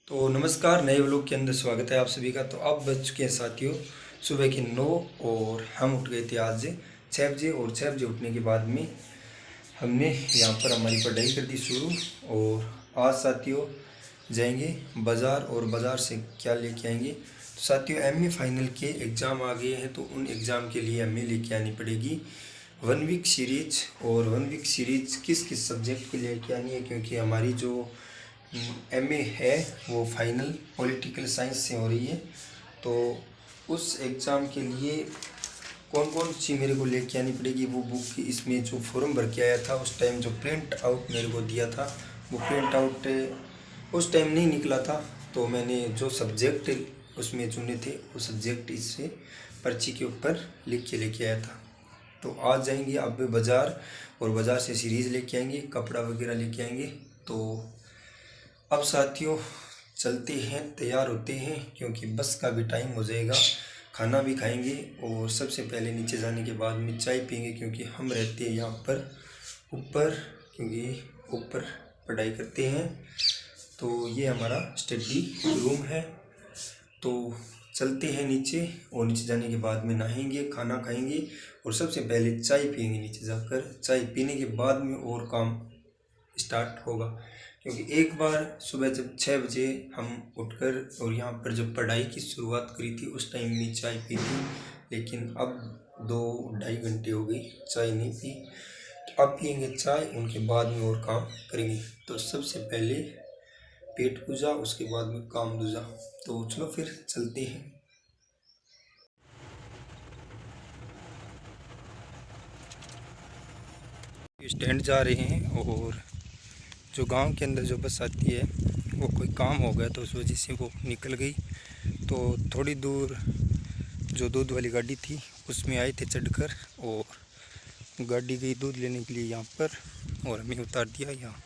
तो नमस्कार, नए व्लॉग के अंदर स्वागत है आप सभी का। तो अब बज चुके हैं साथियों सुबह के 9 और हम उठ गए थे आज 6 बजे। और 6 बजे उठने के बाद में हमने यहाँ पर हमारी पढ़ाई कर दी शुरू। और आज साथियों जाएंगे बाज़ार और बाज़ार से क्या लेके आएंगे। तो साथियों एमए फाइनल के एग्ज़ाम आ गए हैं, तो उन एग्ज़ाम के लिए हमें लेके आनी पड़ेगी 1 वीक सीरीज। और 1 वीक सीरीज किस किस सब्जेक्ट के लेके आनी है, क्योंकि हमारी जो एमए है वो फाइनल पॉलिटिकल साइंस से हो रही है। तो उस एग्ज़ाम के लिए कौन कौन सी मेरे को लेके आनी पड़ेगी वो बुक। इसमें जो फॉर्म भर के आया था उस टाइम जो प्रिंट आउट मेरे को दिया था वो प्रिंट आउट उस टाइम नहीं निकला था। तो मैंने जो सब्जेक्ट उसमें चुने थे वो सब्जेक्ट इससे पर्ची के ऊपर लिख के लेके आया था। तो आज जाएंगे अब बाज़ार और बाज़ार से सीरीज़ लेके आएंगे, कपड़ा वगैरह लेके आएंगे। तो अब साथियों चलते हैं, तैयार होते हैं, क्योंकि बस का भी टाइम हो जाएगा। खाना भी खाएंगे और सबसे पहले नीचे जाने के बाद में चाय पियेंगे, क्योंकि हम रहते हैं यहाँ पर ऊपर, क्योंकि ऊपर पढ़ाई करते हैं। तो ये हमारा स्टडी रूम है। तो चलते हैं नीचे और नीचे जाने के बाद में नहाएंगे, खाना खाएंगे और सबसे पहले चाय पियेंगे नीचे जाकर। चाय पीने के बाद में और काम स्टार्ट होगा, क्योंकि एक बार सुबह जब 6 बजे हम उठकर और यहाँ पर जब पढ़ाई की शुरुआत करी थी उस टाइम में चाय पी थी, लेकिन अब 2-2.5 घंटे हो गई चाय नहीं पी। तो अब पियेंगे चाय, उनके बाद में और काम करेंगे। तो सबसे पहले पेट पूजा, उसके बाद में काम दूजा। तो चलो फिर चलते हैं। स्टैंड जा रहे हैं और जो गांव के अंदर जो बस आती है वो कोई काम हो गया तो उस वजह से वो निकल गई। तो थोड़ी दूर जो दूध वाली गाड़ी थी उसमें आए थे चढ़कर, और गाड़ी गई दूध लेने के लिए यहाँ पर और हमें उतार दिया यहाँ।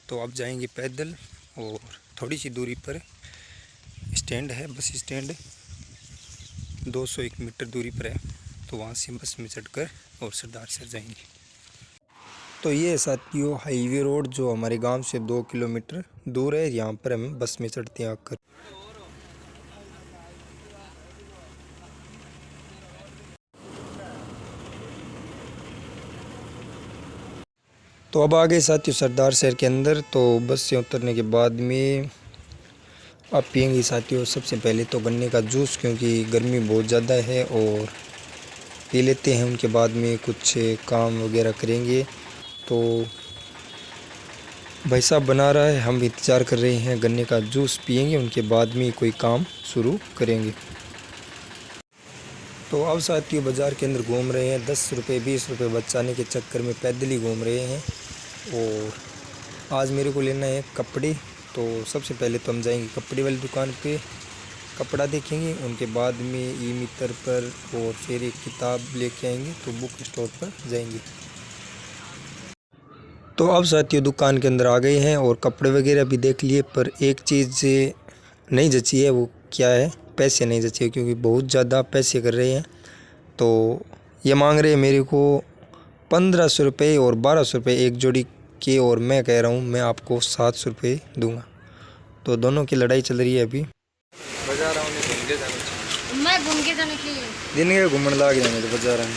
तो अब जाएंगे पैदल और थोड़ी सी दूरी पर स्टैंड है, बस स्टैंड 201 मीटर दूरी पर है। तो वहाँ से बस में चढ़कर और सरदार सर जाएंगे। तो ये साथियों हाईवे रोड जो हमारे गांव से 2 किलोमीटर दूर है, यहाँ पर हम बस में चढ़ते हैं आकर। तो अब आ गए साथियों सरदार शहर के अंदर। तो बस से उतरने के बाद में अब पियेंगे साथियों सबसे पहले तो गन्ने का जूस, क्योंकि गर्मी बहुत ज़्यादा है, और पी लेते हैं। उनके बाद में कुछ काम वगैरह करेंगे। तो भाई साहब बना रहा है, हम इंतज़ार कर रहे हैं। गन्ने का जूस पियेंगे, उनके बाद में कोई काम शुरू करेंगे। तो अब साथियों बाज़ार के अंदर घूम रहे हैं, 10 रुपये 20 रुपये बचाने के चक्कर में पैदल ही घूम रहे हैं। और आज मेरे को लेना है कपड़े। तो सबसे पहले तो हम जाएंगे कपड़े वाली दुकान पे, कपड़ा देखेंगे, उनके बाद में ई मित्र पर और फिर एक किताब लेके आएंगे, तो बुक स्टोर पर जाएंगे। तो अब साथियों दुकान के अंदर आ गए हैं और कपड़े वगैरह भी देख लिए, पर एक चीज़ नहीं जची है। वो क्या है? पैसे नहीं जचे, क्योंकि बहुत ज़्यादा पैसे कर रहे हैं। तो ये मांग रहे हैं मेरे को 1500 रुपये और 1200 रुपये एक जोड़ी के, और मैं कह रहा हूँ मैं आपको 700 रुपये दूँगा। तो दोनों की लड़ाई चल रही है अभी। बाजार आने घूम के जाना, मैं घूम के जाने के लिए दिन के घूमने लग जाएंगे तो बाजार आने।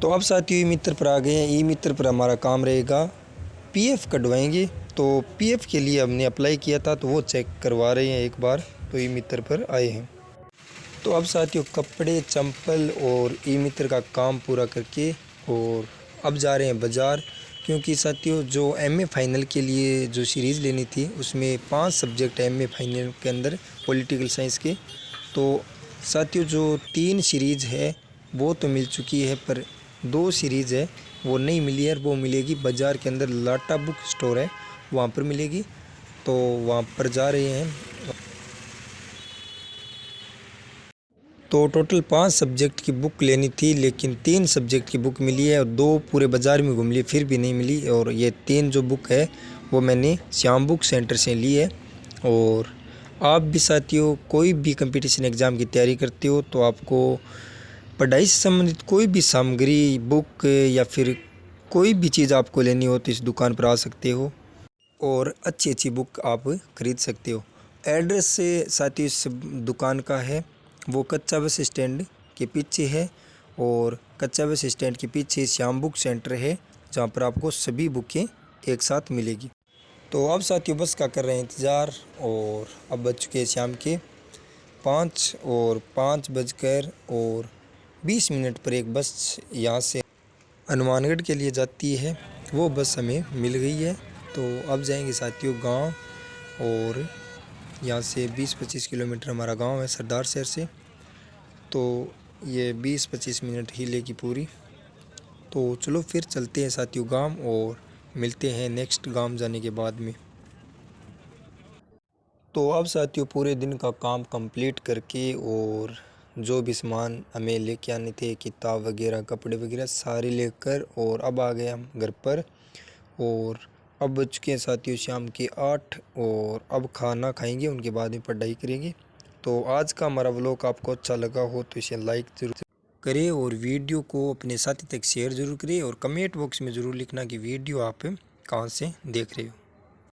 तो अब साथियों ई मित्र पर आ गए हैं। ई मित्र पर हमारा काम रहेगा पीएफ कटवाएंगे। तो पीएफ के लिए हमने अप्लाई किया था, तो वो चेक करवा रहे हैं एक बार। तो ई मित्र पर आए हैं। तो अब साथियों कपड़े, चंपल और ई मित्र का काम पूरा करके और अब जा रहे हैं बाज़ार, क्योंकि साथियों जो एमए फाइनल के लिए जो सीरीज़ लेनी थी उसमें 5 सब्जेक्ट एमए फाइनल के अंदर पॉलिटिकल साइंस के। तो साथियों जो 3 सीरीज़ है वो तो मिल चुकी है, पर 2 सीरीज़ है वो नहीं मिली है। वो मिलेगी बाज़ार के अंदर, लाटा बुक स्टोर है वहाँ पर मिलेगी। तो वहाँ पर जा रहे हैं। तो टोटल 5 सब्जेक्ट की बुक लेनी थी, लेकिन 3 सब्जेक्ट की बुक मिली है और 2 पूरे बाज़ार में घूम ली फिर भी नहीं मिली। और ये 3 जो बुक है वो मैंने श्याम बुक सेंटर से ली है। और आप भी साथियों कोई भी कंपटीशन एग्ज़ाम की तैयारी करते हो तो आपको पढ़ाई से संबंधित कोई भी सामग्री, बुक या फिर कोई भी चीज़ आपको लेनी हो तो इस दुकान पर आ सकते हो और अच्छी अच्छी बुक आप खरीद सकते हो। एड्रेस से साथियों इस दुकान का है वो कच्चा बस स्टैंड के पीछे है और कच्चा बस स्टैंड के पीछे श्याम बुक सेंटर है जहाँ पर आपको सभी बुकें एक साथ मिलेगी। तो अब साथियों बस का कर रहे हैं इंतज़ार और अब बज चुके हैं शाम के 5 और 5:20 पर एक बस यहाँ से हनुमानगढ़ के लिए जाती है, वो बस हमें मिल गई है। तो अब जाएंगे साथियों गांव और यहाँ से 20-25 किलोमीटर हमारा गांव है सरदार शहर से, तो ये 20-25 मिनट ही लेगी पूरी। तो चलो फिर चलते हैं साथियों गांव और मिलते हैं नेक्स्ट गांव जाने के बाद में। तो अब साथियों पूरे दिन का काम कंप्लीट करके और जो भी सामान हमें लेके आने थे, किताब वगैरह, कपड़े वगैरह सारे लेकर और अब आ गए हम घर पर और अब बज चुके हैं साथियों शाम के 8 और अब खाना खाएंगे, उनके बाद में पढ़ाई करेंगे। तो आज का हमारा व्लॉग आपको अच्छा लगा हो तो इसे लाइक ज़रूर करें और वीडियो को अपने साथी तक शेयर ज़रूर करें और कमेंट बॉक्स में ज़रूर लिखना कि वीडियो आप कहाँ से देख रहे हो।